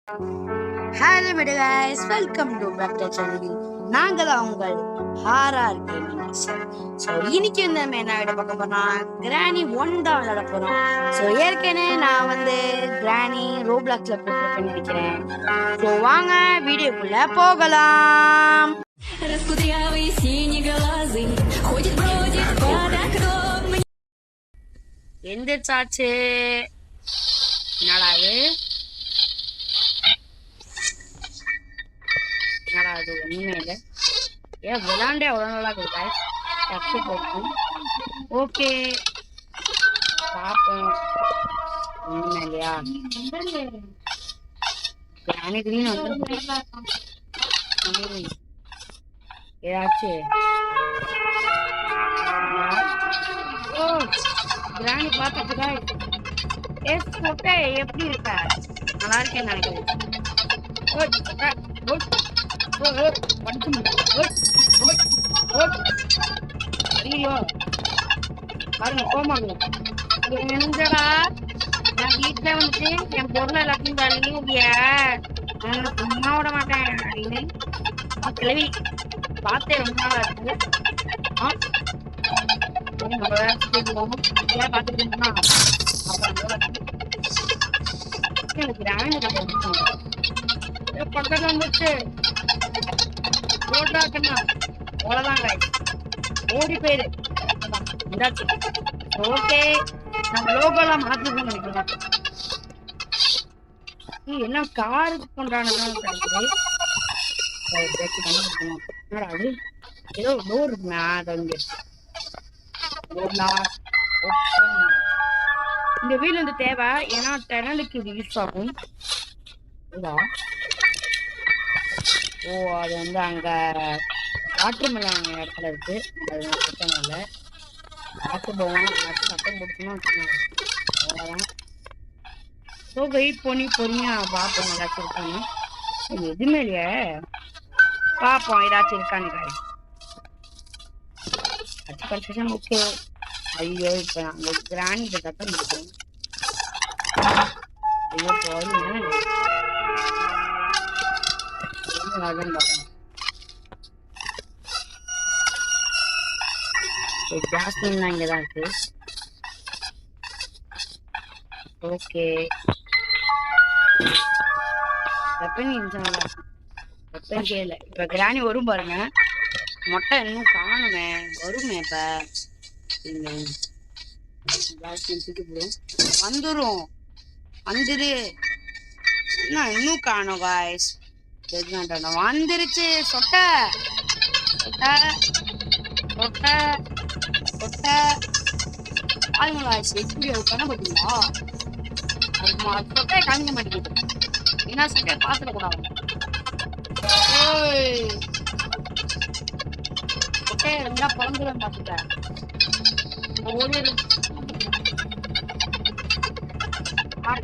Hello guys, welcome to back to channel. நாங்க தான் உங்கள் ஹாரர் கேமிங். ஸோ இன்னைக்கு வந்து நம்ம என்ன விட பார்க்க போறோம்னா கிராணி 1 தான் விளையாட போறோம். ஸோ ஏற்கனவே நான் வந்து கிராணி ரோப்ளாக்ஸ்ல போட்டு நினைக்கிறேன். ஸோ வாங்க வீடியோக்குள்ள போகலாம். எந்திரிச்சாச்சு. என்னடா அது ஒண்ணுமே இல்லை. ஏன் விளாண்டே அவ்வளோ நல்லா இருக்கு. ஓகே பார்ப்போம். ஒண்ணுமே இல்லையா? கிராணி கிரீன் வந்து ஏதாச்சும் கிராணி பார்த்துட்டு எப்படி இருக்க? நல்லா இருக்கேன்னு நினைக்கிறேன். ஐயோ பாருங்க கோமாங்க. என்னடா நான் வீட்டுல வந்துட்டு என் பொருளை எல்லாத்தையும் தள்ளிய சும்மா விட மாட்டேன் அப்படின்னு கிளவி பார்த்தே ரொம்ப நாளா இருக்கு. நம்ம வேலை பார்த்துட்டு இருந்தோம்னா எனக்கு பக்கத்துல வந்துச்சு அவ்வளவுதாங்க. ஓடி போயிரு. ஓகே நம்ம லோகோலாம் மாத்திருக்கோம் நினைக்கிறேன். என்ன காருக்கு கொண்டாடுறது ஏதோ டோர் இருக்குண்ணா. அதை இந்த வீடு வந்து தேவை, ஏன்னா டெனலுக்கு இது யூஸ் ஆகும். ஓ அது வந்து அங்க வாட்டர் மெலன் இடத்துல இருக்கு. அது பிரச்சனை இல்லை. காற்று போவோம் சட்டம் போட்டுக்கணும் வச்சுக்கோங்க. அவ்வளோதான். ஸோ வெயிட் பண்ணி பொறுமையாக பார்ப்போம் ஏதாச்சும் இருக்கான்னு. எதுவுமே இல்லையே, பார்ப்போம் ஏதாச்சும் இருக்கான்னு. Construction okay. ஐயோ இப்போ அந்த கிராணிட்ட சத்தம் முடிச்சோம். ஐயோ போதும் ஜாஸ்மின் இங்கதான் இருக்கு. ஓகே இல்லை. இப்ப கிராணி வரும் பாருங்க. மொட்டை இன்னும் காணுமே, வருமே. இப்ப வந்துரும் வந்துரு. என்ன இன்னும் காணும் காய்ஸ்? வந்துருச்சு. சொட்டை சொட்டை சொட்டை சொட்டை எப்படி பண்ண பார்த்தீங்களா? சொட்டையை காமிக்க மாட்டேங்குது. ஏன்னா சொட்டையை பார்த்துடக்கூடாது. சொட்டையை இருந்தா பிறந்துடும் பார்த்துட்டேன். ஓடிடு.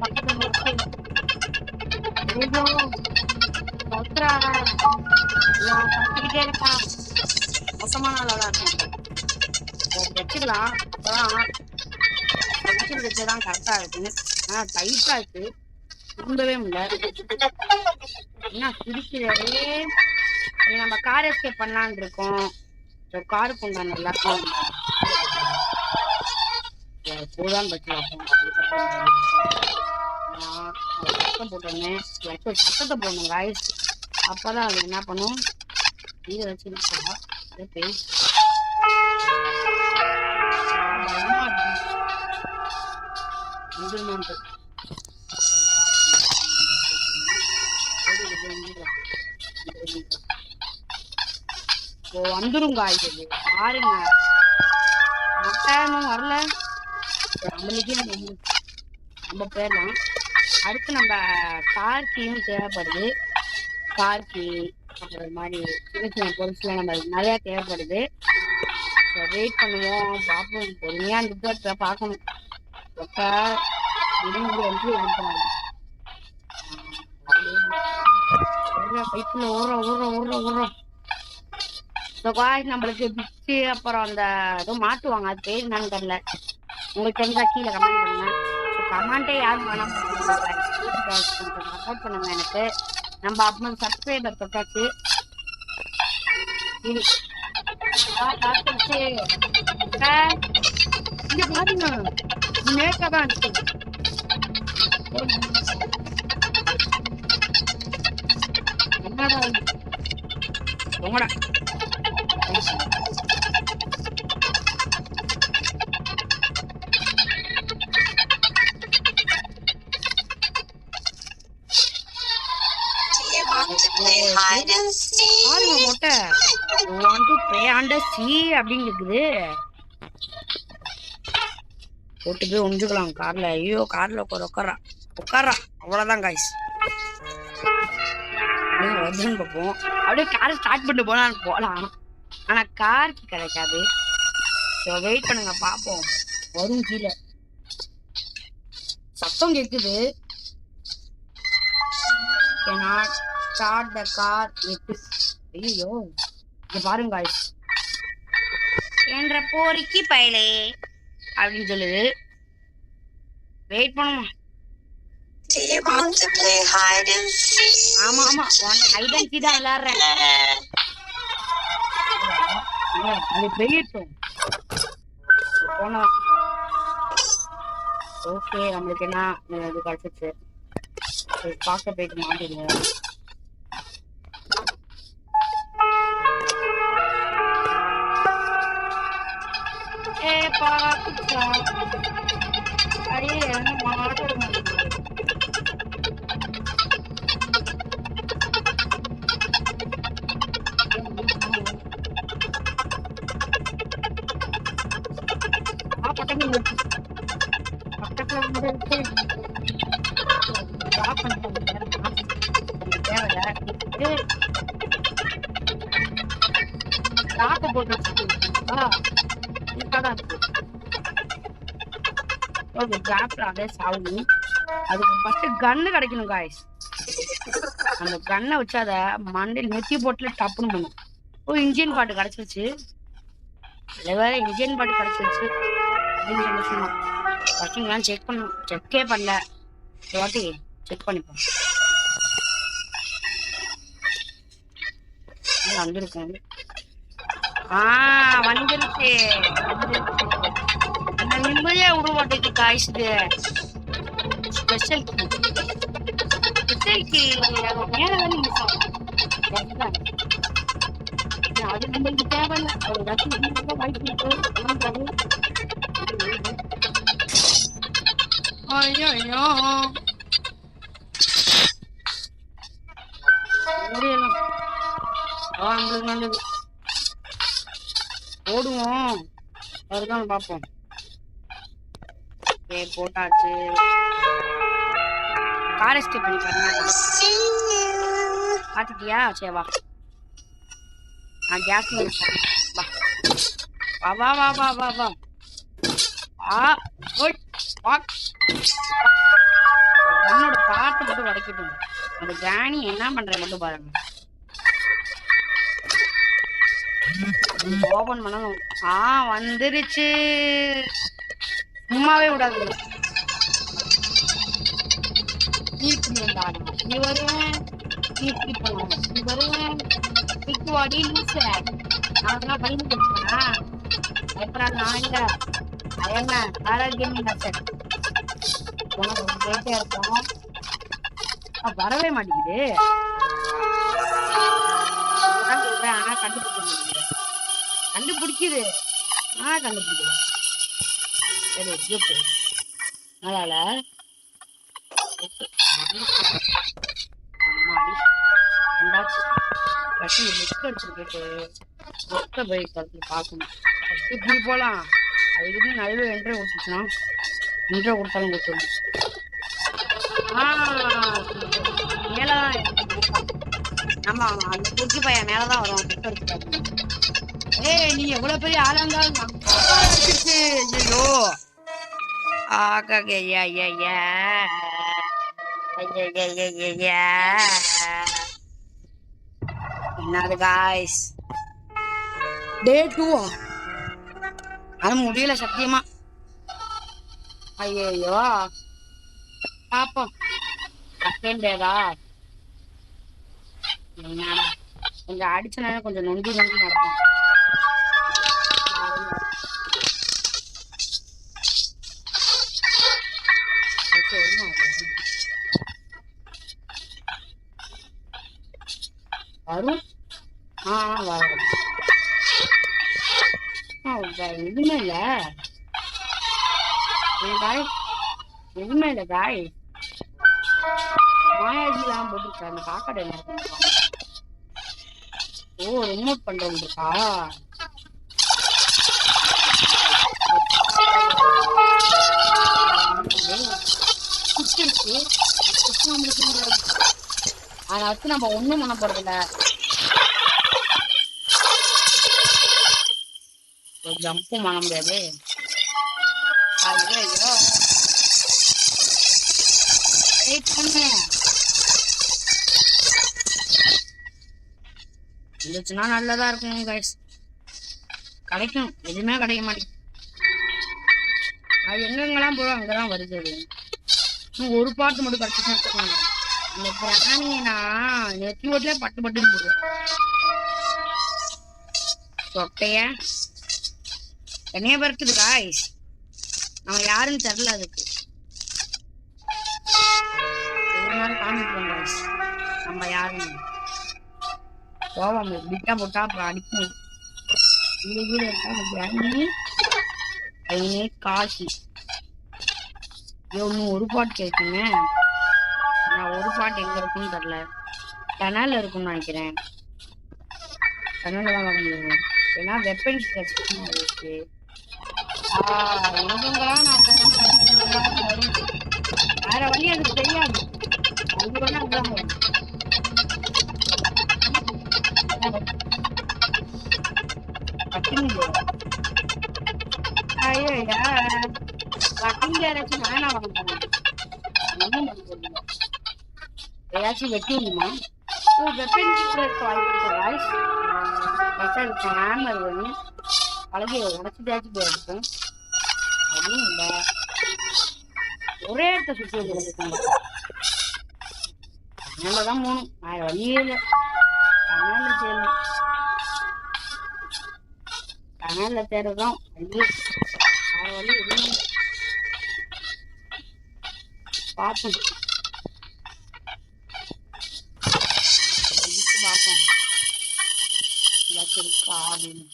பக்கத்துல மோசமான ஆளாதான் இருக்கும். வச்சுக்கலாம். அப்பதான் வச்சுதான் கரெக்டா இருக்கு. ஆனா டைட்டா இருக்கு, திரும்பவே முடியல. என்ன பிடிக்கிறதே. நம்ம கார் எஸ்கேப் பண்ணலான் இருக்கோம். காருக்கு உண்டான எல்லாத்தையும் போதான் சத்தம் போட்டோன்னே சத்தத்தை போடணும் காய்ஸ். அப்பதான் அது என்ன பண்ணும், இதை வச்சு வந்துரும் காய்ஸ். பாருங்க மொட்டும் வரல. நம்மளுக்கே நம்ம போயிடலாம். அடுத்து நம்ம கார் கீயும் தேவைப்படுது. கார் கீ அப்புறம் இது மாதிரி சின்ன சின்ன பொருட்கள்லாம் நம்ம நிறையா தேவைப்படுது. வெயிட் பண்ணுவோம், பார்ப்போம். பொறுமையாக அந்த பார்க்கணும். பைப்பில் ஓடுறோம். நம்மளுக்கு பிச்சு அப்புறம் அந்த ஏதோ மாட்டுவாங்க, அது பேர் என்னன்னு தெரியல. உங்களுக்கு தெரிஞ்சா கீழே கமெண்ட் பண்ணுங்க. கமெண்டே யாரும் பண்ண சப்போர்ட் பண்ணுங்க எனக்கு. நம்ம 50 சப்ஸ்கிரைபர் தொட்டாச்சு. இங்க பாருங்க, நேக்காதான் இருக்கு. என்னடா உங்களோட மொட்டை அப்படின்னு இருக்குது. போட்டு போய் ஒஞ்சுக்கலாம் கார்ல. ஐயோ கார்ல உட்காரா அவ்வளவுதான் காய்ஸ். வருதுன்னு பார்ப்போம். அப்படியே காரை ஸ்டார்ட் பண்ணிட்டு போலாம். ஆனா காருக்கு கிடைக்காது. வெயிட் பண்ணுங்க பாப்போம். வரும் கீழே சத்தம் கேக்குது. Start the car. ஐயோ இங்க பாருங்க காய்ஸ். என்ற போரிக்கு பயலே அப்படின்னு சொல்லுது. வெயிட் பண்ணுமா. ஆமா ஹைட் அண்ட் சீக் தான் விளையாடுறேன். அது பெரியட்டும் போனோம். ஓகே நம்மளுக்கு என்ன இது கிடைச்சிச்சு. பார்க்க போயிட்டு மாட்டிடுங்க. அதுக்கு ஃபர்ஸ்ட் கன்னு கிடைக்கணும் காய்ஸ். அந்த கன்னை வச்சு அதை மண்டையில் நெத்தி போட்டுல டப்புன்னு பண்ணும். இன்ஜின் பாட்டு கிடைச்சிருச்சு. வேற இன்ஜின் பாட்டு கிடைச்சிருச்சு அப்படின்னு சந்தோஷமா. ஃபர்ஸ்ட் செக் பண்ணணும். செக்கே பண்ணல. வாட்டி செக் பண்ணிப்போம். வந்துருக்கேன். வந்துருச்சு. அந்த நிம்மதியா விட மாட்டேங்குது காய்ஸ். ஸ்பெஷல் மேல அது நம்மளுக்கு தேவையில்லை. வாய்ப்பு நல்லது. போடுவோம் அதுதான் பார்ப்போம். போட்டாச்சு. காரஸ்ட் பண்ணி பாத்துட்டியா? சரி வா. கேஸ் வா. என்னோட பாட்டு மட்டும் கிடைக்கட்டும். அந்த கிராணி என்ன பண்ற மட்டும் பாருங்க. ஓபன் பண்ணணும். வந்துருச்சு. சும்மாவே விடாது. நீ வருவேன். நீ வருவேன். நான் பயந்து கொடுத்தேனா? அப்புறம் நான் இல்ல. என்ன ஆரோக்கியம் இருக்கும். வரவே மாட்டேங்குது. ஆனா கண்டுபிடிக்குது. கண்டுபிடிக்கல. சரி அதனால அடிச்சுட்டு போயிட்டு பார்க்கணும். இப்படி போலாம். அதுக்கு நல்ல என்ட்ரி கொடுத்துச்சுன்னா என்ட்ரி கொடுத்தாலும் கொடுத்துருணும். மேலதான் ஆமா அந்த குச்சி பையன் மேலதான் வரும். நீ எவ்வளவு பெரிய ஆளா இருந்தாலும் என்னது காய்ஸ். டே 2 அது முடியல சத்தியமா. ஐயோ பாப்போம். கேண்டேதா கொஞ்சம் அடிச்சனால கொஞ்சம் நொண்டி நொண்டி நடக்கும். வரும் வரும். எதுவுமே இல்ல காய், எதுவுமே இல்ல காய். மாயாஜிலாம் போட்டுருக்கா அந்த காக்காடை என்ன. ஓ ரிமோட் பண்றது இருக்கா. அதை வச்சு நம்ம ஒண்ணும் பண்ண போறதில்ல. ஜம்பும் பண்ண முடியாது. இருந்துச்சுன்னா நல்லதா இருக்கும் கைஸ். கிடைக்கும், எதுவுமே கிடைக்க மாட்டேங்குது. அது எங்கெங்கெல்லாம் போறோம் அங்கதான் வருது. அது ஒரு பாட்டு மட்டும் கிடைச்சுன்னு வச்சுக்கோங்க. அந்த பிராணினா நெத்தி ஓட்டுல பட்டு பட்டுன்னு போடுவேன். சொட்டைய தனியா பறக்குது காய்ஸ். நம்ம யாருன்னு தெரியல. அதுக்கு ஒரு நாள் காமிப்போம் காய்ஸ் நம்ம யாருன்னு. கோவம் விட்டா போட்டா அப்புறம் அடிக்கும். காசி இன்னும் ஒரு பாட்டு கேட்குங்க. நான் ஒரு பாட்டு எங்க இருக்குன்னு தெரியல. டனல்ல இருக்குன்னு நினைக்கிறேன். டனல்ல தான் வாங்க முடியும். ஏன்னா வெப்பன்ஸ் இருக்கு. எங்கெங்கெல்லாம் நான் வேற வழி எனக்கு தெரியாது. அது வேணா ஏதாச்சும் வெட்டி விடுமா. பழகி உடச்சுட்டாச்சு போயிருக்கும். அதுவும் இல்லை, ஒரே இடத்த சுற்றி வச்சுருக்காங்க. அதனாலதான் போகணும், வேற வழியே இல்லை. கனல்ல தேடணும், கனல்ல தேடுறதும் வழியே. வேற வழி எதுவும் பார்ப்போம் பார்ப்போம் இருக்கா அப்படின்னு.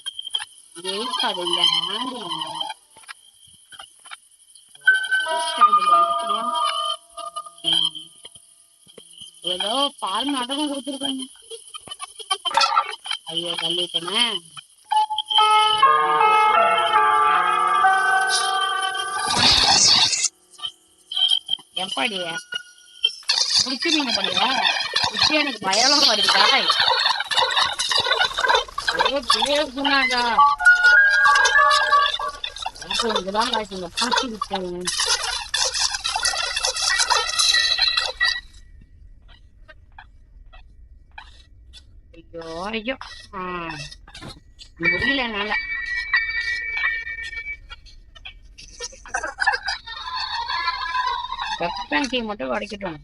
இருக்காது இந்த ஹேண்டில் ஏதோ பால் நாடகம் கொடுத்துருக்காங்க. ஐயோ தள்ளிட்டேனே. எப்பாடிய குடிச்சு மீன் படியா குச்சி எனக்கு பயலாம் வருதா. ஐயோ பேசுனாடா இதுதான் காய்ச்சுங்க பூச்சி விட்டாங்க. ஐயோ ஐயோ முடியல என்னால. வெப்பன் கீ மட்டும் உடைக்கட்டும்.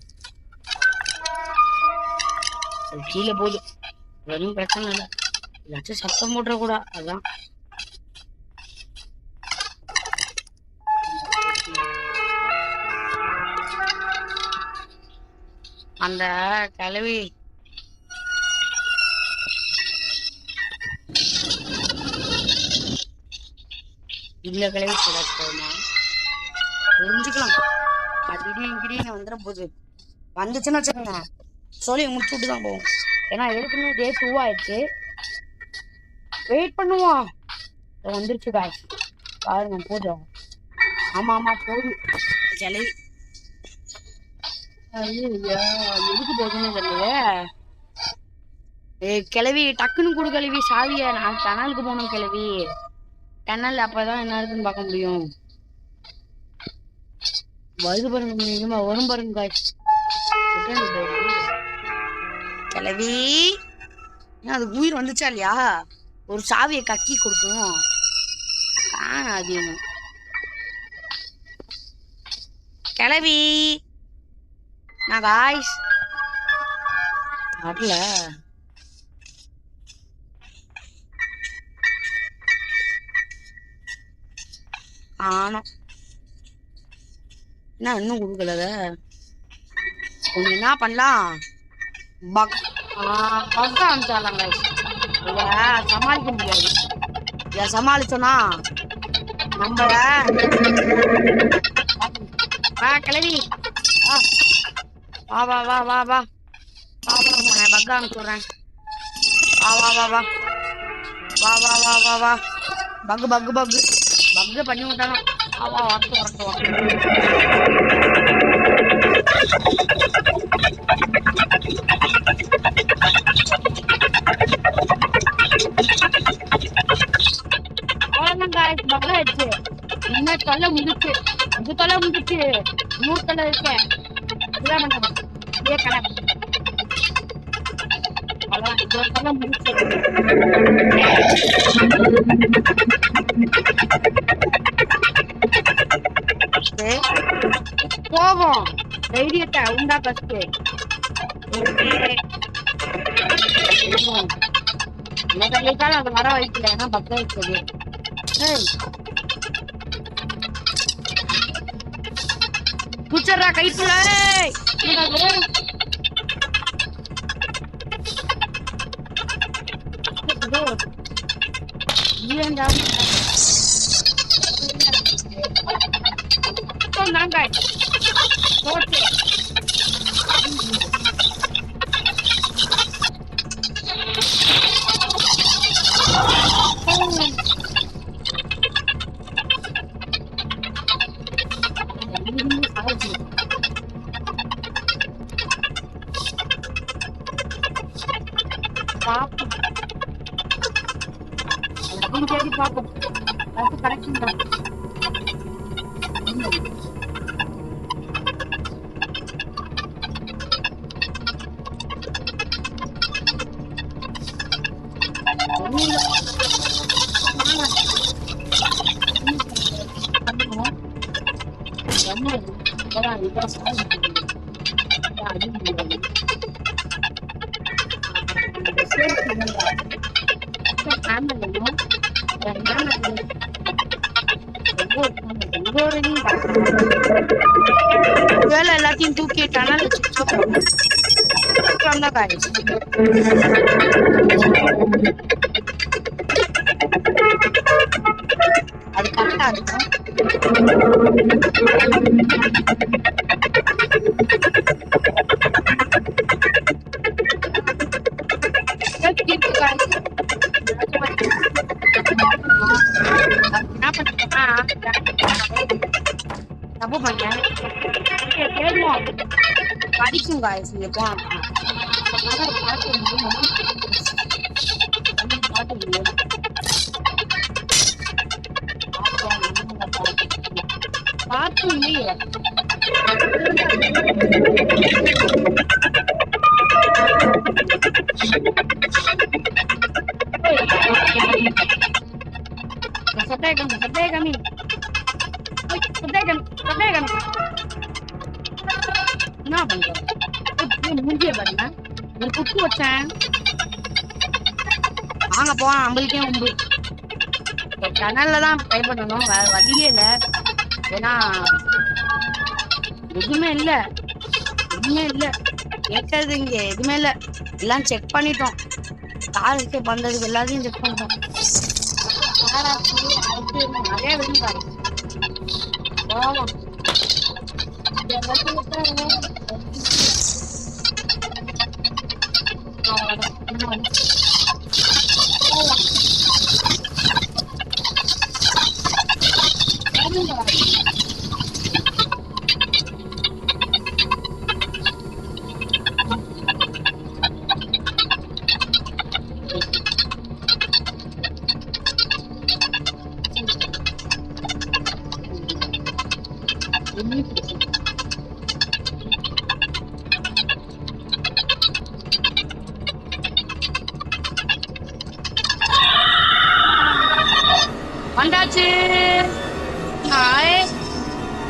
கீழே போகுது, வெறும் பிரச்சனை இல்லை. ஏதாச்சும் சத்தம் போட்டுற கூட. அதான் அந்த கிளவி இல்ல கிளவி போமா புரிஞ்சுக்கலாம். அது இடியும் வந்துட போகுது. வந்துச்சுன்னு வச்சுக்கோங்க சொல்லி முடிச்சு விட்டு தான் போவோம். ஏன்னா ஏற்கனவே டே 2 ஆயிடுச்சு. வெயிட் பண்ணுவோம். வந்துருச்சு காய் பாருங்க போதும். ஆமா ஆமா போதும் கிளவி. எதுக்கு போகுதுன்னு தெரியலையே. கிளவி டக்குன்னு கொடு கிளவி சாவிய. நான் டனலுக்கு போகணும் கிளவி. டனல் அப்பதான் என்ன இருக்குன்னு பார்க்க முடியும். வருது பாருங்க, வரும் பாருங்க காய் கிளவி. அதுக்கு உயிர் வந்துச்சா இல்லையா? ஒரு சாவியை கக்கி கொடுக்கணும். அதிகம் கிளவி நான் காய்ஸ் வரல. ஆனா என்ன இன்னும் கொடுக்கல. என்ன பண்ணலாம்? பக்கா அனுப்பிச்சாலாம் காய்ஸ். இத சமாளிக்க முடியாது. இத சமாளிச்சோன்னா நம்மள கிளவி வா வா வா வா வா வா பக்கா அனுப்பிச்சுடுறேன். வா வா வா வா வா வா வா வா வா பக்கு பக்கு பக்கு பக்கு பண்ணி விட்டாங்க. வா வா வரட்டு வரட்டு வரட்டு. பக் ஆயிடுச்சு. என்ன தொல்லை முடிச்சு, இது தொல்லை முடிச்சு, 100 தொல்லை இருக்கேன். இதுதான் பண்ண இதே கடை போவோம். தைரியத்தை உண்டா பஸ்ட் அது வர வைக்கல. ஏன்னா பக்க வச்சது குச்சர்றா கைப்புல பாப்போம். கரெக்ஷன் தான். வேலை எல்லாத்தையும் தூக்கிட்டானா அது கரெக்டா இருக்கும். என்ன பண்ணிட்டேன்னா தப்பு பண்ணேன். படிக்கும் காய்ஸ் பார்த்து இல்லையே. என்ன பண்றேன் முடிஞ்சே பாருங்க. ஒரு குக்கு வச்சேன். வாங்க போனா நம்மளுக்கே உண்டு. சேனல்ல தான் ட்ரை பண்ணணும். வேற வழியே இல்லை. ஏன்னா எதுவுமே இல்லை கேட்கறது இங்க எதுவுமே இல்லை. எல்லாம் செக் பண்ணிட்டோம். காருக்கு பண்றதுக்கு எல்லாத்தையும் செக் பண்ணிட்டோம். நிறைய விரும்பாரு போவோம். வந்தாச்சு. ஹாய்.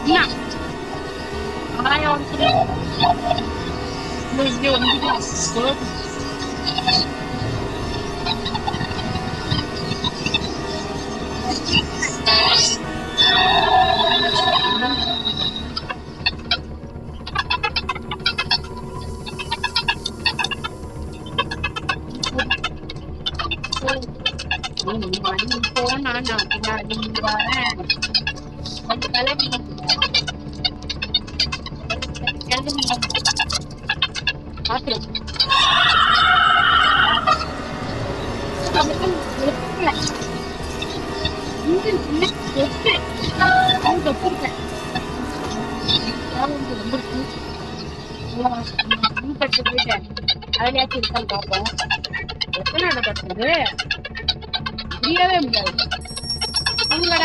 என்ன இங்கே வந்து போனா நான் பின்னாடி வரேன். கிளம்பி பாத்துருக்கேன். அதுலயாச்சும் இருக்கான்னு பார்ப்போம். எத்தனை நடக்கிறது புரியவே முடியாது. உங்களோட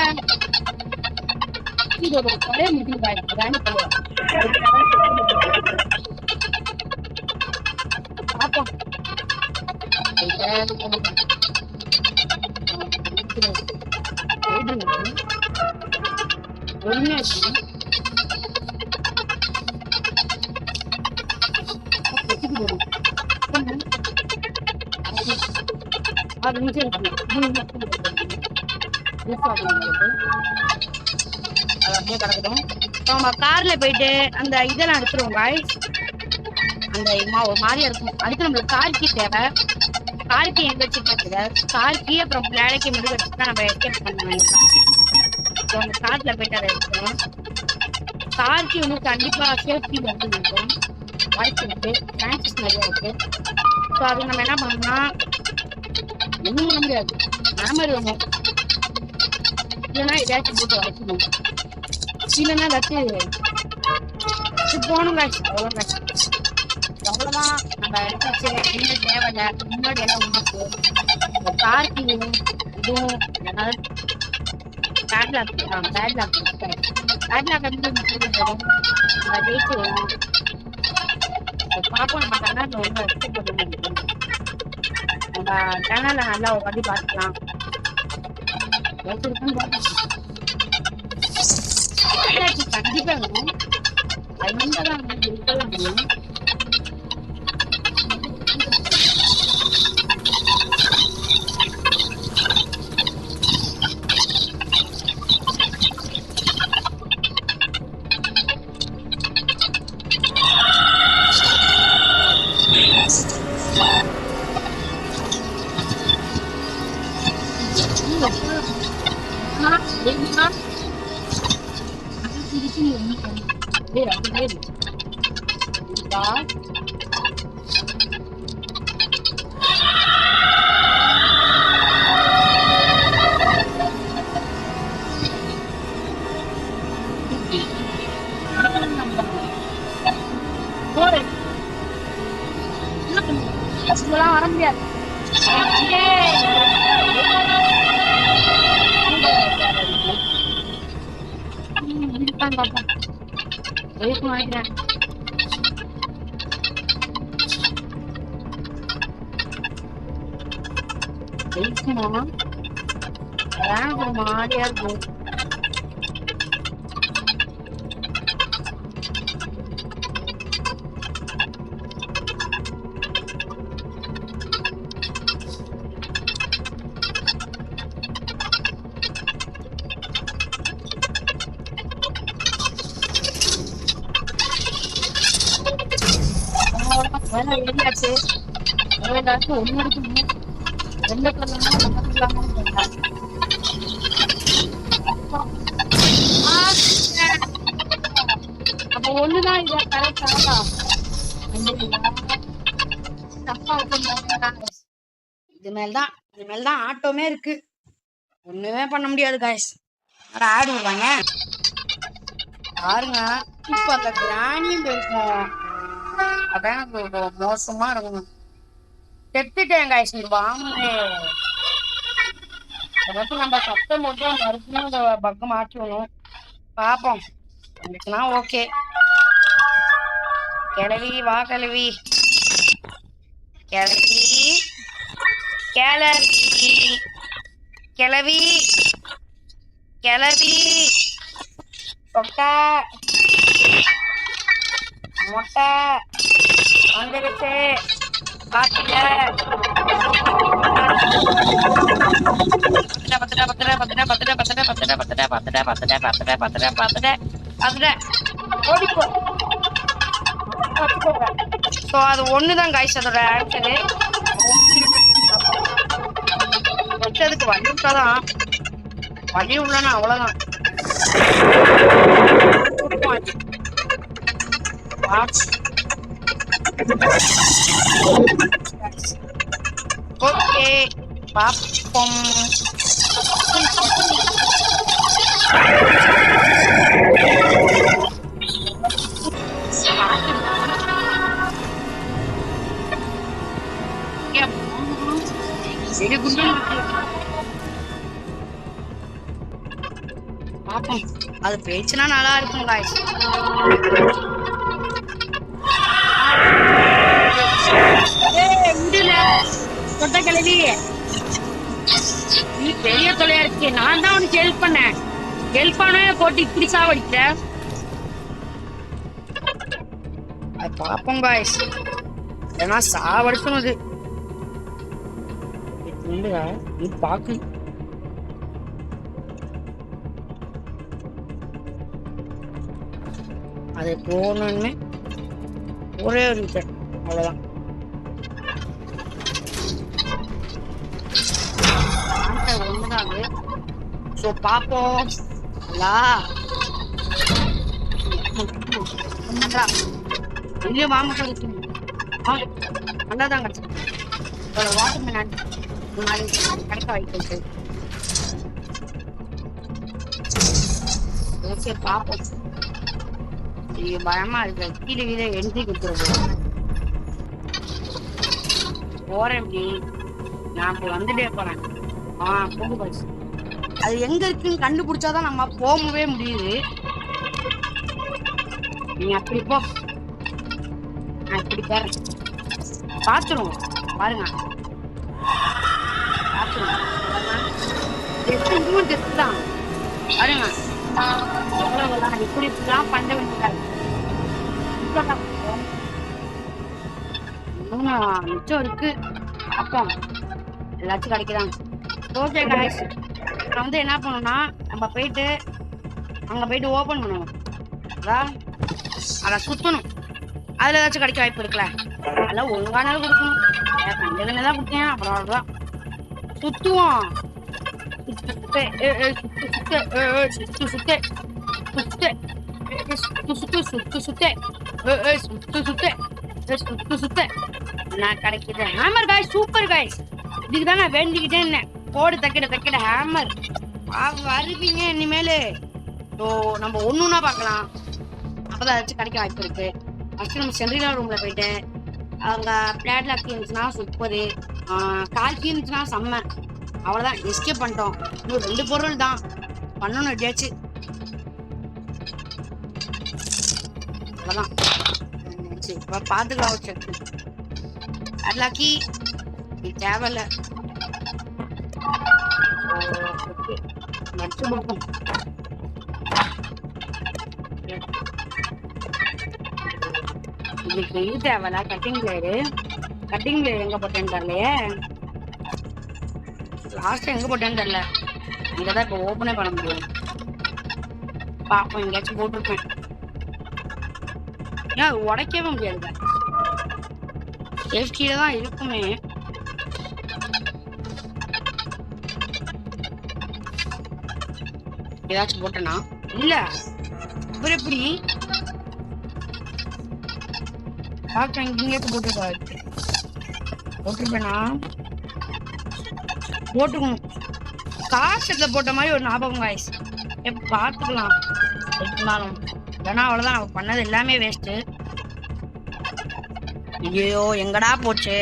ஒரே முடிவு பார்ப்போம். நம்ம கார்ல போயிட்டு அந்த இதெல்லாம் எடுத்துருவோம் காய்ஸ். அந்த ஒரு மாதிரியா இருக்கும். அதுக்கு நம்மளுக்கு கார்கி தேவை. கார்கி எங்க வச்சுருக்காங்க? கார்கி அப்புறம் பிளாடைக்கு முடி வச்சுதான் நம்ம எஸ்கேப் பண்ண வேண்டியதான். அந்த கார்ல போயிட்டு அதை எடுத்துருவோம். கார்கி வந்து கண்டிப்பா சேஃப்டி வந்து இருக்கும், வாய்ப்பு இருக்கு, சான்சஸ் நிறைய இருக்கு. ஸோ அது நம்ம என்ன பண்ணோம்னா ஒன்றும் பண்ண முடியாது, நாம இருக்கணும். இல்லைன்னா ஏதாச்சும் போட்டு வளர்க்கணும், இல்லைன்னா ஏதாச்சும் போகணும் காய்ச்சி. அவ்வளோதான் நம்ம எடுத்தாச்சு. இன்னும் தேவையில்லை, முன்னாடி எல்லாம் வந்துச்சு. இந்த கார்கி இதுவும் ஏதாவது பேட்லாக் பேட்லாக் வந்து ஜெயிச்சு வரும். பார்ப்போம். நம்ம சேனலில் ரொம்ப எக்ஸ்பெக்ட் பண்ண முடியும். நம்ம சேனலில் நல்லா ஒரு வாட்டி பார்த்துக்கலாம். கண்டிப்பா வேணும். அது தான் இருக்கலாம் முடியும். வர முடியாது. மாடியா இருக்கும். ஏரியாச்சு ஒன்னு எடுக்கணும். ரெண்டு அப்ப ஒண்ணுதான் இத கரெக்டா இதுமேல்தான் ஆட்டோமே இருக்கு. ஒண்ணுமே பண்ண முடியாது காய்ஸ். ஆடு விடுவாங்க பாருங்க. இப்ப அந்த கிராணியும் இருக்கும். அதான் மோசமா இருக்கணும். செத்துட்டேன் காய்ஸ். வாங்க நம்ம சத்தம் போட்டு மறுபடியும் அந்த பக்கம் மாற்றணும். பார்ப்போம். வந்துச்சுன்னா ஓகே. கிளவி வா, கிளவி கிளவி கிளவி கிளவி கிளவி கொட்டை மொட்டை வந்துருச்சு. பாத்துக்க. ஓடிப்போ. ஸோ அது ஒண்ணுதான் காய்ஸ் அதோட ஆன்சரு. வச்சதுக்கு வழி விட்டாதான், வழி உள்ளனா அவ்வளவுதான். ஓகே பாப்போம். பாப்போம், அது பேச்சுனா நல்லா இருக்கும் காய்ஸ். சொட்ட கிளவி, நீ பெரிய தொலையா இருக்கு. நான் தான் உனக்கு ஹெல்ப் பண்ணேன். ஹெல்ப் பண்ண போட்டு இப்படி சாவடிச்ச. அது பாப்போம் காய்ஸ், ஏன்னா சாவடிக்கணும். அது நீ பாக்கு. அது போகணுன்னு ஒரே ஒரு நிமிஷம் அவ்வளோதான். ஒண்ணுதான். ஸோ பார்ப்போம். வெளியே வாங்க நல்லாதான் கிடைச்சு. வாட்டர் மிலான் கிடைக்க வைக்கிறது. ஓகே பார்ப்போம். பயமா இருக்கு. கீழே கீழே என்ட்ரி கொடுத்துருவோம். போறேன் இப்படி. நான் இப்போ வந்துட்டே போறேன். போங்க பாய்ஸ். அது எங்க இருக்குன்னு கண்டுபிடிச்சாதான் நம்ம போகவே முடியுது. நீங்க அப்படி போ, நான் இப்படி போறேன். பாத்துருவோம் பாருங்க. பாத்துருவோம் டெஸ்ட் தான் பாருங்க. இப்படி இப்படிலாம் பண்ண வேண்டியது மிச்சம் இருக்கு. அப்போ எல்லாச்சும் கிடைக்குதாங்க. ஓகே காய்ஸ், நான் வந்து என்ன பண்ணணும்னா, நம்ம போயிட்டு அங்கே போயிட்டு ஓப்பன் பண்ணுவோம். அதான் அதை சுற்றணும். அதில் ஏதாச்சும் கிடைக்க வாய்ப்பு இருக்குல்ல. அதெல்லாம் ஒழுங்கானாலும் கொடுக்கணும். கண்டதுன்னு தான் கொடுத்தேன். அப்புறம் அவ்வளோதான் சுற்றுவோம். சுத்து நான் கிடைக்குது ஹேமர் காய்ஸ். சூப்பர் காய்ஸ், இதுக்குதான் நான் வேண்டிக்கிட்டே இருந்தேன். போடு தக்கிட ஹேமர் வருவீங்க இனிமேலு. ஸோ நம்ம ஒண்ணுன்னா பார்க்கலாம். அப்பதான் ஏதாச்சும் கிடைக்க வாய்ப்பு இருக்கு. ஃபர்ஸ்ட் நம்ம சென்ட்ரிலா ரூம்ல போயிட்டு அங்க பிளாட் லாக் இருந்துச்சுன்னா சூப்பரு, கால் கீ இருந்துச்சுன்னா செம்ம. அவ்வளவுதான், எஸ்கேப் பண்ணிட்டோம். இன்னும் 2 பொருள் தான் பண்ணணும். எப்படியாச்சு அவ்வளவுதான். பாத்துக்கலாம். செக் அட்லாக்கி தேவையில்ல. இதுக்கு இது தேவையில்ல. கட்டிங் பிளேடு எங்க போட்டேன்னு தெரியலையே. லாஸ்ட் எங்க போட்டேன்னு தெரியல. இங்கதான் இப்ப ஓபனே பண்ண முடியும். பாப்போம், எங்கேயாச்சும் போட்டிருப்பேன். ஏன் உடைக்கவே முடியாது. சேஃப்டியில தான் இருக்குமே. ஏதாச்சும் போட்டேனா இல்ல. அப்புறம் எப்படி இங்கேயாச்சும் போட்டிருப்பேனா? போட்டுக்கணும். காசத்துல போட்ட மாதிரி ஒரு ஞாபகம் காய்ஸ். பார்த்துக்கலாம். இருந்தாலும் இல்லைன்னா அவ்வளோதான். அவ பண்ணது எல்லாமே வேஸ்ட்டு. ஐயோ எங்கடா போச்சு?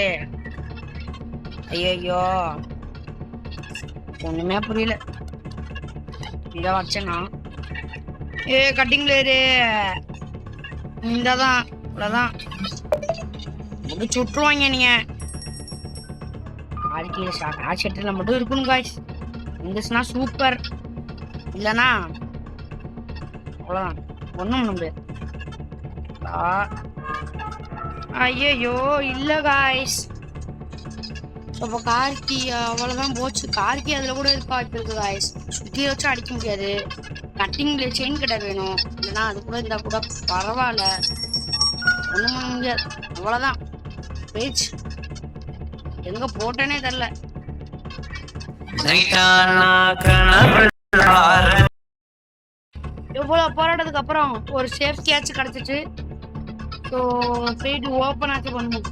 ஐயோ ஒண்ணுமே புரியல. இதை வச்சேன்னா கட்டிங் பிளேடு இந்ததான் இவ்வளோதான் முடிச்சு விட்டுருவாங்க. நீங்க ஆட்சியத்துல மட்டும் இருக்கணும் காய்ஸ். இருந்துச்சுன்னா சூப்பர், இல்லைன்னா அவ்வளோதான். ஒன்றும் பண்ண முடியாது. ஐயோ இல்ல காய்ஸ். அப்போ கார்கி அவ்வளவுதான் போச்சு. கார்கி அதுல கூட இருக்க வாய்ப்பு இருக்கு காய்ஸ். சுத்தி வச்சு அடிக்க முடியாது. கட்டிங்ல செயின் கட்ட வேணும். இல்லைன்னா அது கூட இருந்தா கூட பரவாயில்ல. ஒண்ணும் பண்ண முடியாது. அவ்வளவுதான் பேச்சு. எங்க போட்டேனே தெரியல. எவ்வளவு போராட்டத்துக்கு அப்புறம் ஒரு சேஃப்டியாச்சும் கிடைச்சிச்சு. ஸோ போயிட்டு ஓப்பன் ஆச்சு பண்ணுவோம்.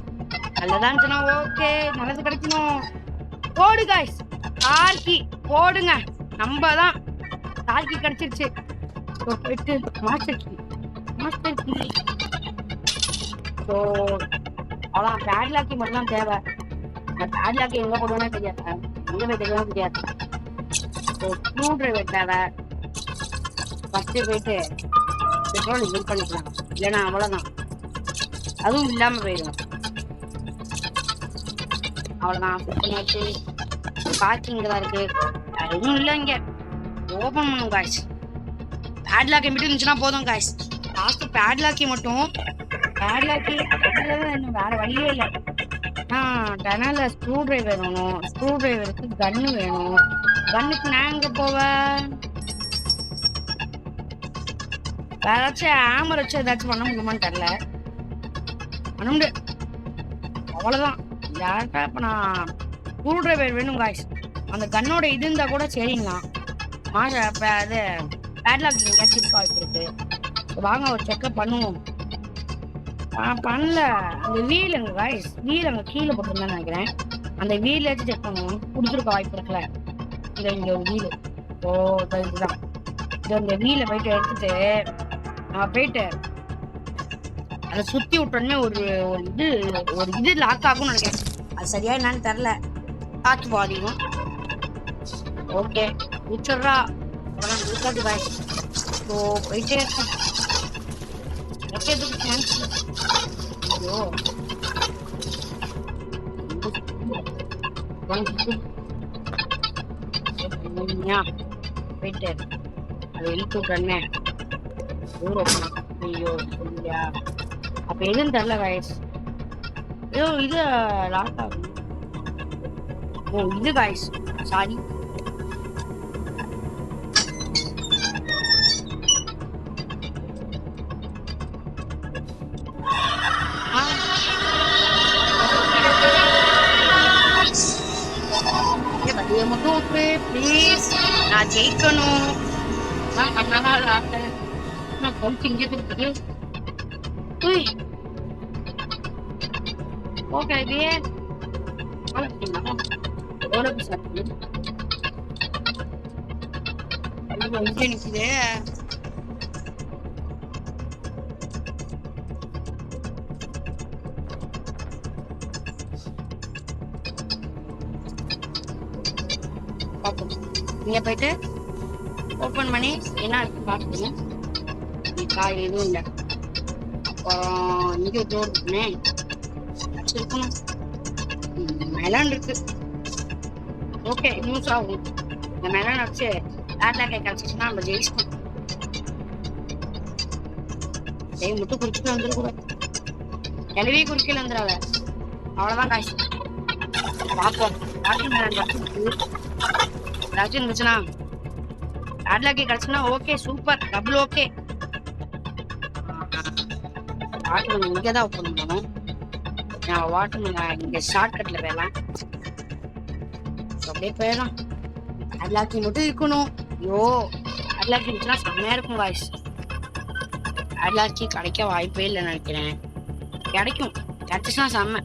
நல்லதான் சொன்னா ஓகே, நல்லது கிடைக்கணும். போடு காய்ஸ், கார்கி போடுங்க. நம்ம தான் கார்கி கிடைச்சிருச்சு. ஸோ போயிட்டு மாஸ்டர் கீ. ஸோ அவ்வளோ பேட்லாக்கி மட்டும் தான் தேவை. இந்த பேட்லாக்கி எங்கே போடுவோன்னே தெரியாது, எங்கே போய் தெரியாமல் தெரியாது. ஸோ ஸ்க்ரூ டிரைவர் தேவை. ஃபஸ்ட்டு போயிட்டு பெட்ரோல் யூஸ் பண்ணிக்கலாம், இல்லைன்னா அவ்வளோதான். அதுவும் இல்லாமல் போயிடும். அவ்வளோதான். பண்ணியாச்சு. பார்க்கிங் தான் இருக்கு, எதுவும் இல்லை இங்கே. ஓப்பன் பண்ணும் காய்ஸ். பேட்லாக்கி மட்டும் இருந்துச்சுன்னா போதும் காய்ஸ். லாஸ்ட்டு பேட்லாக்கி மட்டும். பேட்லாக்கி இன்னும் வேற வழியே இல்லை. டனலில் ஸ்க்ரூ டிரைவர் வேணும். ஸ்க்ரூ டிரைவருக்கு கன்னு வேணும். கன்னுக்கு நான் எங்கே போவேன்? வேற ஏதாச்சும் ஆமர் வச்சு ஏதாச்சும் பண்ண முடியுமான்னு தெரில. பண்ண முடியாது, அவ்வளோதான். டேரக்டா இப்போ நான் ஸ்க்ரூ டிரைவர் வேணும் காய்ஸ். அந்த கன்னோட இது இருந்தால் கூட சரிங்களா. இப்போ அது பேட்லாக் எங்கேயாச்சும் இருக்க வாய்ப்பு இருக்கு. வாங்க ஒரு செக்கப் பண்ணுவோம். பண்ணல. அந்த வீல் எங்க காய்ஸ், வீல் அங்கே கீழே போட்டுருந்தேன்னு நினைக்கிறேன். அந்த வீல் வச்சு செக் பண்ணுவோம். கொடுத்துருக்க வாய்ப்பு இருக்குல்ல. இங்கே ஒரு வீல். ஓ இதுதான். இந்த வீலை போயிட்டு எடுத்துட்டு நான் போயிட்டு அதை சுற்றி விட்டோன்னே ஒரு இது லாக் ஆகும்னு நினைக்கிறேன். அது சரியா என்னன்னு தெரில. காற்று பாதிக்கும். ஓகே விட்டுறா. இருக்காது பாய். ஸோ போயிட்டே இருக்கேன். வைக்கிறதுக்கு சான்ஸ். ஐயோ போயிட்டு அதை இழுத்து விட்டோன்னே தூரம் போனான். ஐயோ இல்லையா, அப்போ எதுன்னு தெரில காய்ஸ். ஐயோ இது லாக் ஆகும். ஓ இது காய்ஸ், சாரி. மட்டும் ப்ளீஸ், நான் ஜெயிக்கணும். நான் கொஞ்சம் இங்கே இருக்குது. ஓகே இது நிக்குது. நீங்க போயிட்டு ஓப்பன் பண்ணி என்ன பார்த்துங்க. காய் எதுவும் இல்லை. அப்புறம் இங்கே டோர் இருக்குனே வச்சிருக்கணும். மெலன் இருக்கு. ஓகே நியூஸ் ஆகும். இந்த மெலன் வச்சு பேட்லாக்கை கிடச்சிச்சுன்னா நம்ம ஜெயிச்சிட்டோம். மட்டும் குறிச்சிட்டு வந்துடக்கூடாது. கிளவி குறிக்கல வந்துடாத. அவ்வளோதான் காய்ச்சி பார்ப்போம். ஏதாச்சும் இருந்துச்சுன்னா பேட்லாக்கி கிடச்சுன்னா okay super double okay. Water இங்கே தான் ஓப்பன் பண்ணணும். நான் வாட்டர் இங்கே ஷார்ட்கட்டில் போயிடலாம். அப்படியே போயிடலாம். பேட்லாக்கி மட்டும் இருக்கணும். ஐயோ பேட்லாக்கி இருந்துச்சுன்னா செம்மையாக இருக்கும் வாய்ஸ். பேட்லாக்கி கிடைக்க வாய்ப்பே இல்லைன்னு நினைக்கிறேன். கிடைக்கும், கிடைச்சிச்சுன்னா செம்ம.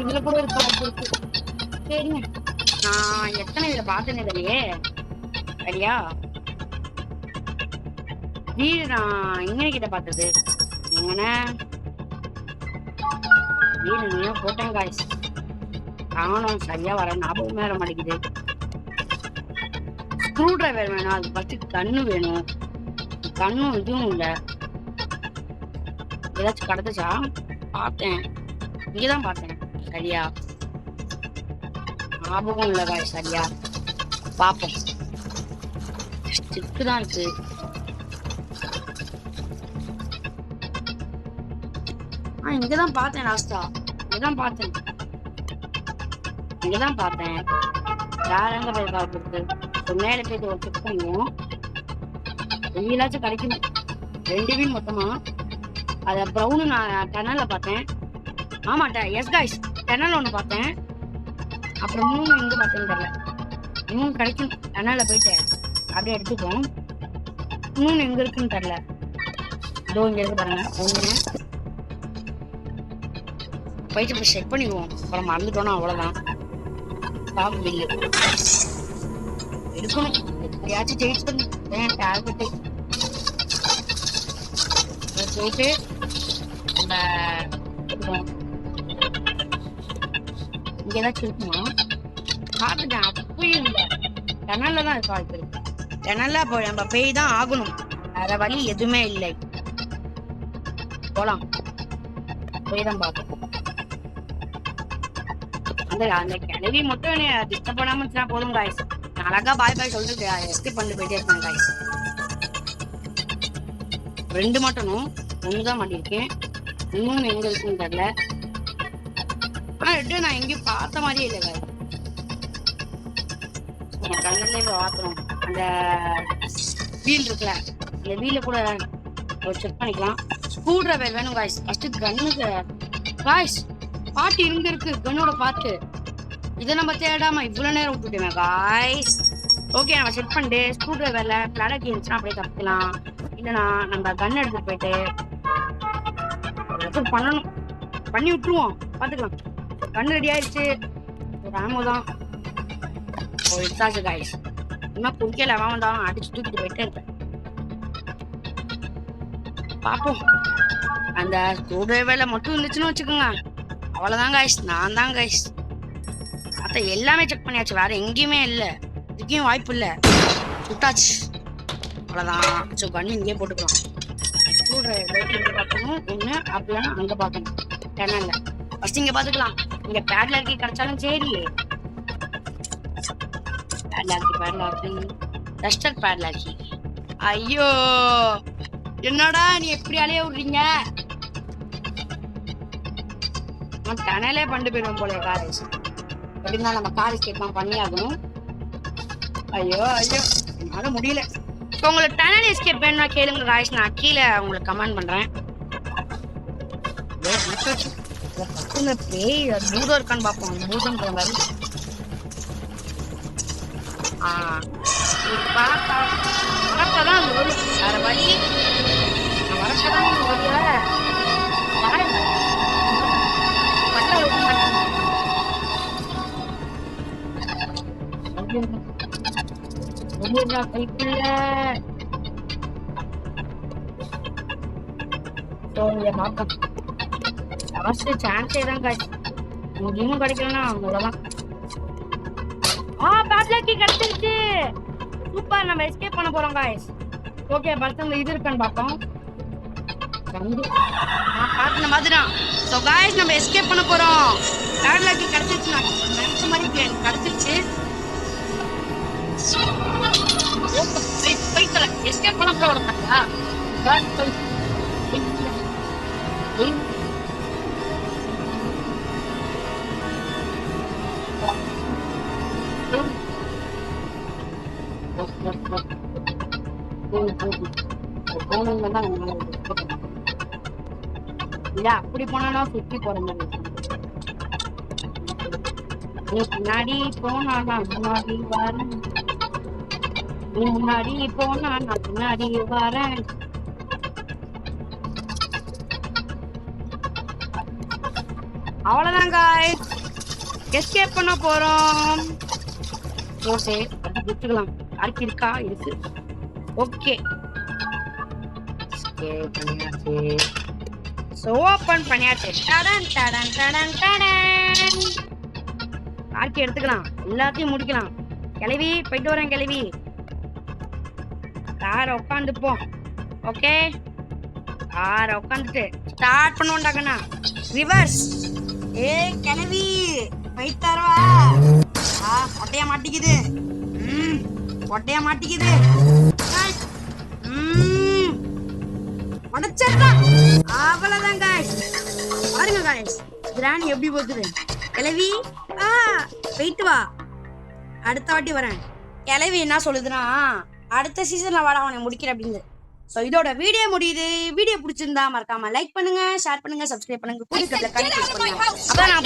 இதுல கூட இருக்கு. சரிங்க, நான் எத்தனை இதுல பார்த்தேனே தெரியலையே. சரியா வீடு நான் எங்க கிட்ட பார்த்தது எங்கன வீடு நீங்க போட்டேன் காய்ஸ். காணும் சரியா வர ஞாபகம் வர மாட்டேங்குது. ஸ்க்ரூ டிரைவர் வேணும். அது ஃபர்ஸ்ட் கண்ணு வேணும். கண்ணும் இதுவும் இல்லை. ஏதாச்சும் கிடந்துச்சா? பார்த்தேன், இங்கதான் பார்த்தேன். சரியா ஞாபகம் இல்லை காய். சரியா பார்ப்போம். ஸ்டிக்கு தான் இருக்கு. இங்கதான் பார்த்தேன் லாஸ்டா. இங்கதான் பார்த்தேன். வேற எங்க போய் பார்க்கறது? மேல போயிட்டு ஒரு செக் பண்ணுவோம். வெயிலாச்சும் கிடைக்கும். 2 வீல் மொத்தமா. அத ப்ரௌனு நான் டனல்ல பார்த்தேன். ஆமாட்டா எஸ் காய்ஸ், டனல் ஒன்று பார்த்தேன். அப்புறம் 3 எங்க பார்த்தேன்னு தெரியல. 3 கிடைக்கும். டனல்ல போயிட்டு அப்படியே எடுத்துப்போம். 3 எங்க இருக்குன்னு தெரியல. இதோ இங்க இருக்கு பாருங்க. 1 போயிட்டு போய் செக் பண்ணிடுவோம். அப்புறம் மறந்துட்டோம்னா அவ்வளோதான். டாப் பில்லு எடுக்கணும். எப்படியாச்சும் ஜெயிச்சு டார்கெட்டு போயிட்டு நம்ம இங்க ஏதாச்சும் இருக்குமா பார்த்துட்டேன். அப்பயும் இல்லை, டனல்ல தான் இருக்க வாய்ப்பு இருக்கு. டனல்ல அப்போ நம்ம பேய் தான் ஆகணும். வேற வழி எதுவுமே இல்லை. போலாம், போய் தான் பார்ப்போம். அந்த கிளவி மட்டும் டிஸ்டர்ப் பண்ணாம இருந்துச்சுன்னா போதும் காய்ஸ். அழகா பாய் பாய் சொல்லிட்டு எஸ்கேப் பண்ணிட்டு போயிட்டே இருப்பேன் காய்ஸ். 2 மட்டும் 1 தான் மாட்டிருக்கேன். இன்னொன்னு எங்க இருக்குன்னு தெரியல. நான் எங்கேயும் பார்த்த மாதிரியே இல்லை காய்ஸ். கண்ணிலே பாத்துறோம். அந்த வீல் இருக்குல்ல, அந்த வீல கூட செக் பண்ணிக்கலாம். ஸ்க்ரூ டிரைவர் வேணும் காய்ஸ். ஃபர்ஸ்ட் கண்ணுக்கு காய்ஸ் பாட்டு இங்க இருக்கு. கண்ணோட பாட்டு இதை நம்ம தேடாம இவ்வளவு நேரம் விட்டுட்டேன் காய்ஸ். ஓகே, நம்ம செட் பண்ணிட்டு ஸ்க்ரூ டிரைவர்ல பிளாடக் இருந்துச்சுன்னா அப்படியே தப்பிக்கலாம். இல்லைன்னா நம்ம கன் எடுத்துட்டு போயிட்டு பண்ணணும், பண்ணி விட்டுருவோம். பாத்துக்கலாம். கன் ரெடி ஆயிடுச்சு. ஒரு ஆமோ தான் எடுத்தாச்சு காய்ஸ். இன்னும் குடிக்கல வந்தாலும் அடிச்சு தூக்கிட்டு போயிட்டே இருப்பேன். பாப்போம். அந்த ஸ்க்ரூ டிரைவர்ல மட்டும் இருந்துச்சுன்னு வச்சுக்கோங்க, அவ்வளவுதான் காய்ஸ். நான் தான் காய்ஸ் அத்த எல்லாமே செக் பண்ணியாச்சு. வேற எங்கேயுமே இல்லை, இதுக்கும் வாய்ப்பு இல்லை. சுட்டாச்சு, அவ்வளவுதான். ஸோ கண்ணு இங்கேயே போட்டுக்கலாம். ஸ்க்ரூ டிரைவர் பார்க்கணும். 1 அப்படின்னா அங்க பார்க்கணும். டனல்ல ஃபர்ஸ்ட் இங்க பாத்துக்கலாம். இங்க பேட்லாக்கி கிடைச்சாலும் சரி. பேட்லாக்கி டஸ்டர் பேட்லாக்கி. ஐயோ என்னடா நீ எப்படி அலைய விடுறீங்க? டனலே பண்ணிட்டு போயிடுவோம் போல காலேஜ். எப்படின்னா நம்ம காலேஜ் கேட்பான் பண்ணி ஆகணும். ஐயோ என்னால முடியல. இப்போ உங்களுக்கு டனல் எஸ்கேப் வேணும்னா கேளுங்க காய்ஸ். நான் கீழே உங்களுக்கு கமெண்ட் பண்றேன். பேய் பூதம் இருக்கான்னு பார்ப்போம். பூதம் மாதிரி வரப்பதான் வரும். வேற வழி வரப்பதான் கைக்குள்ள சான்ஸே தான் காய்ச்சி. இன்னும் கிடைக்கலன்னா அவ்வளவுதான். பேட்லாக்கி கிடைச்சிருச்சு. சூப்பர், நம்ம எஸ்கேப் பண்ண போறோம் காய்ஸ். ஓகே, பர்சன்ல இது இருக்கான்னு பார்ப்போம். பார்த்த மாதிரி தான். ஸோ காய்ஸ் நம்ம எஸ்கேப் பண்ண போறோம். பேட்லாக்கி கிடைச்சிருச்சு. நினைச்ச மாதிரி கிடைச்சிருச்சு. எஸ்கேப் பண்ண போறோம். அப்படி போனா சுத்தி போற மாதிரி. நீ முன்னாடி போனா நான் முன்னாடி வரேன். நீ முன்னாடி போனா நான் முன்னாடி வரேன். அவ்வளவுதான் காய்ஸ், எஸ்கேப் பண்ண போறோம். ஓகே, விட்டுக்கலாம். யாருக்கு இருக்கா? இருக்கு. ஓகே, பண்ணியாச்சு. சோ ஓபன் பண்ணியாச்சு. டடன் டடன் டடன் டடன். யாருக்கு எடுத்துக்கலாம், எல்லாத்தையும் முடிக்கலாம். கிளவி போயிட்டு வரேன். கிளவி கார உட்காந்துப்போம். ஓகே, கார உட்காந்துட்டு ஸ்டார்ட் பண்ணுவோம்டாங்கண்ணா. ரிவர்ஸ். கிளவி போயிட்டு தரவா? ஒட்டைய மாட்டிக்குது. ஒட்டைய மாட்டிக்குது. உடச்சிடலாம். அவ்வளவுதான் காய்ஸ். பாருங்க காய்ஸ், கிராணி எப்படி போகுது. கிளவி போயிட்டு வா, அடுத்த வாட்டி வரேன். கிளவி என்ன சொல்லுதுன்னா, அடுத்த சீசன்ல வாடா அவனை முடிக்கிறேன் அப்படின்னு. ஸோ இதோட வீடியோ முடியுது. வீடியோ பிடிச்சிருந்தா மறக்காம லைக் பண்ணுங்க, ஷேர் பண்ணுங்க, சப்ஸ்கிரைப் பண்ணுங்க, கூட பண்ணுங்க. அப்புறம் நான்